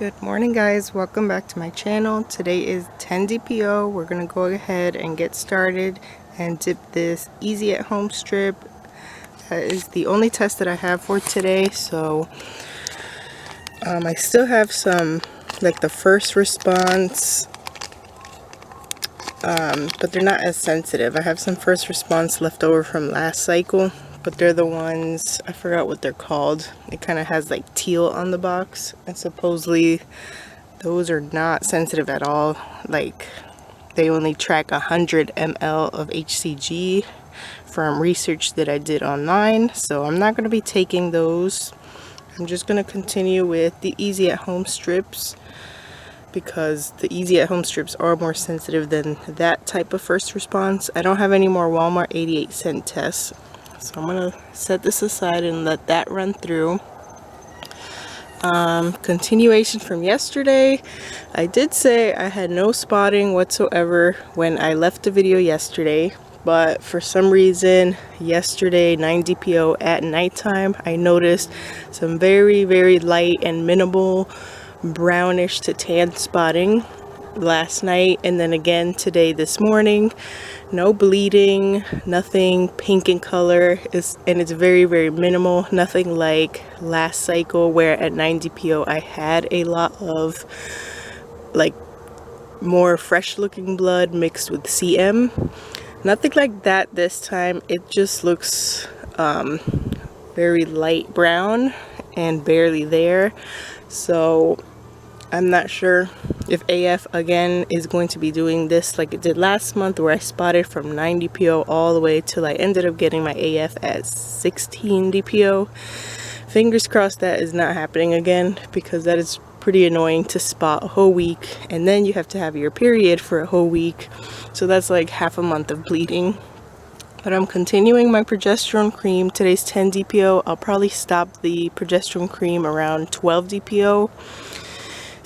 Good morning, guys. Welcome back to my channel. Today is 10 DPO. We're gonna go ahead and get started and dip this easy at home strip. That is the only test that I have for today. So I still have some like the first response, but they're not as sensitive. I have some first response left over from last cycle, but they're the ones, I forgot what they're called. It kind of has like teal on the box, and supposedly those are not sensitive at all. Like, they only track 100 ml of HCG from research that I did online. So I'm not going to be taking those. I'm just going to continue with the easy at home strips, because the easy at home strips are more sensitive than that type of first response. I don't have any more Walmart 88-cent tests. So I'm going to set this aside and let that run through. Continuation from yesterday, I did say I had no spotting whatsoever when I left the video yesterday, but for some reason yesterday, 9 DPO at nighttime, I noticed some very light and minimal brownish to tan spotting last night, and then again today this morning. No bleeding, nothing pink in color, and it's very minimal. Nothing like last cycle where at 9 DPO I had a lot of like more fresh looking blood mixed with CM. Nothing like that this time. It just looks very light brown and barely there. So I'm not sure if AF again is going to be doing this like it did last month, where I spotted from 9 DPO all the way till I ended up getting my AF at 16 DPO. Fingers crossed that is not happening again, because that is pretty annoying to spot a whole week, and then you have to have your period for a whole week. So that's like half a month of bleeding. But I'm continuing my progesterone cream. Today's 10 DPO. I'll probably stop the progesterone cream around 12 DPO.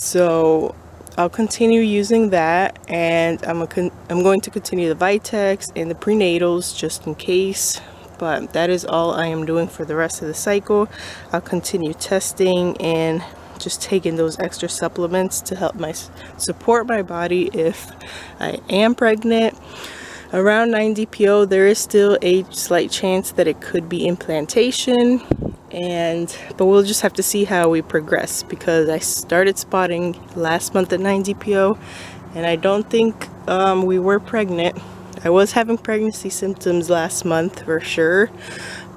So I'll continue using that, and I'm going to continue the Vitex and the prenatals just in case. But that is all I am doing for the rest of the cycle. I'll continue testing and just taking those extra supplements to help support my body if I am pregnant. Around 9 DPO, there is still a slight chance that it could be implantation, but we'll just have to see how we progress, because I started spotting last month at 9 DPO, and I don't think we were pregnant. I was having pregnancy symptoms last month for sure,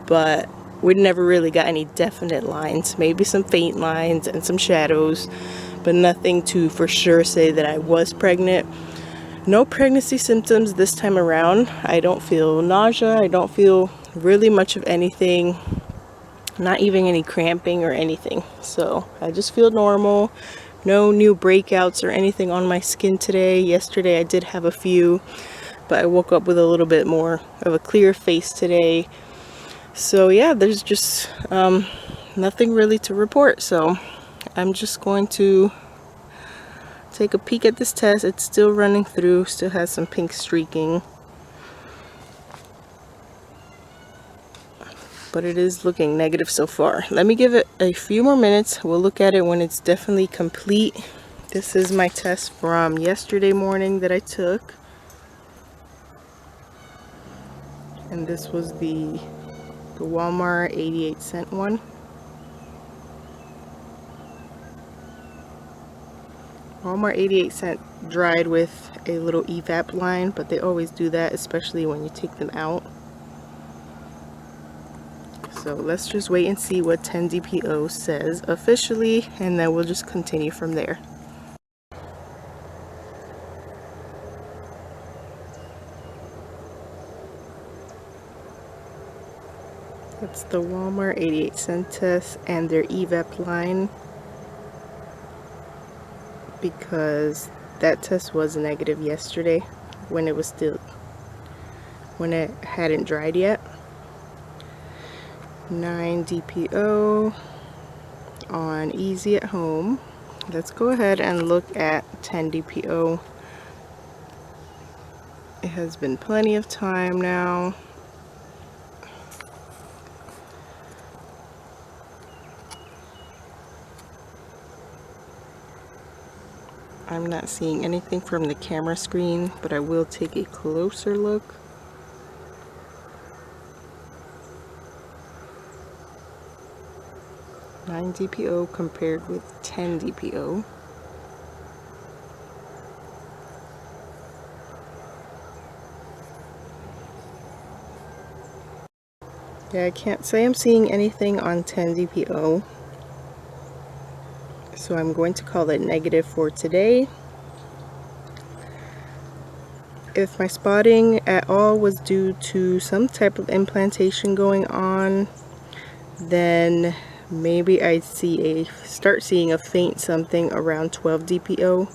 but we never really got any definite lines. Maybe some faint lines and some shadows, but nothing to for sure say that I was pregnant. No pregnancy symptoms this time around. I don't feel nausea. I don't feel really much of anything. Not even any cramping or anything. So I just feel normal. No new breakouts or anything on my skin today. Yesterday I did have a few, but I woke up with a little bit more of a clear face today. So yeah, there's just nothing really to report. So I'm just going to take a peek at this test. It's still running through, still has some pink streaking, but it is looking negative so far. Let me give it a few more minutes. We'll look at it when it's definitely complete. This is my test from yesterday morning that I took, and this was the Walmart 88-cent one. Walmart 88-cent dried with a little evap line, but they always do that, especially when you take them out. So let's just wait and see what 10 DPO says officially, and then we'll just continue from there. That's the Walmart 88-cent test and their evap line, because that test was negative yesterday when it hadn't dried yet. 9 DPO on easy at home. Let's go ahead and look at 10 DPO. It has been plenty of time now. I'm not seeing anything from the camera screen, but I will take a closer look. Nine DPO compared with 10 DPO. Yeah, I can't say I'm seeing anything on 10 DPO. So I'm going to call it negative for today. If my spotting at all was due to some type of implantation going on, then maybe I'd start seeing a faint something around 12 DPO.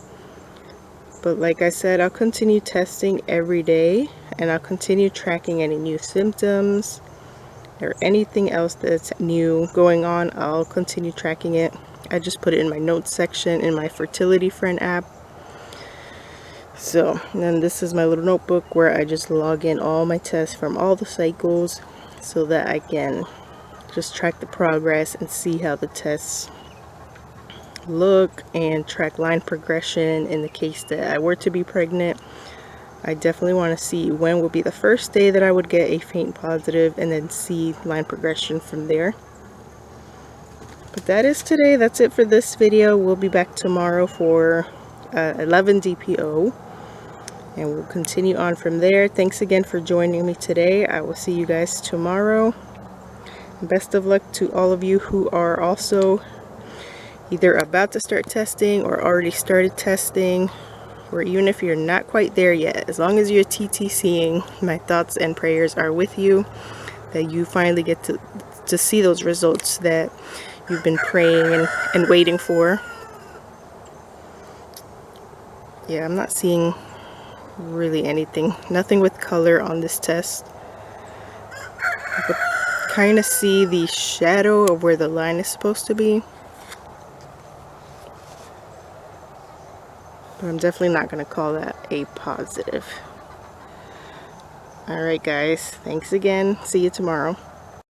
But like I said, I'll continue testing every day, and I'll continue tracking any new symptoms or anything else that's new going on. I'll continue tracking it. I just put it in my notes section in my Fertility Friend app. So, and then this is my little notebook where I just log in all my tests from all the cycles so that I can just track the progress and see how the tests look and track line progression in the case that I were to be pregnant. I definitely want to see when will be the first day that I would get a faint positive and then see line progression from there. But that is today. That's it for this video. We'll be back tomorrow for 11 DPO. And we'll continue on from there. Thanks again for joining me today. I will see you guys tomorrow. Best of luck to all of you who are also either about to start testing or already started testing, or even if you're not quite there yet. As long as you're TTCing, my thoughts and prayers are with you that you finally get to see those results that you've been praying and waiting for. Yeah, I'm not seeing really anything, nothing with color on this test. I could kind of see the shadow of where the line is supposed to be, but I'm definitely not going to call that a positive. Alright guys, thanks again. See you tomorrow.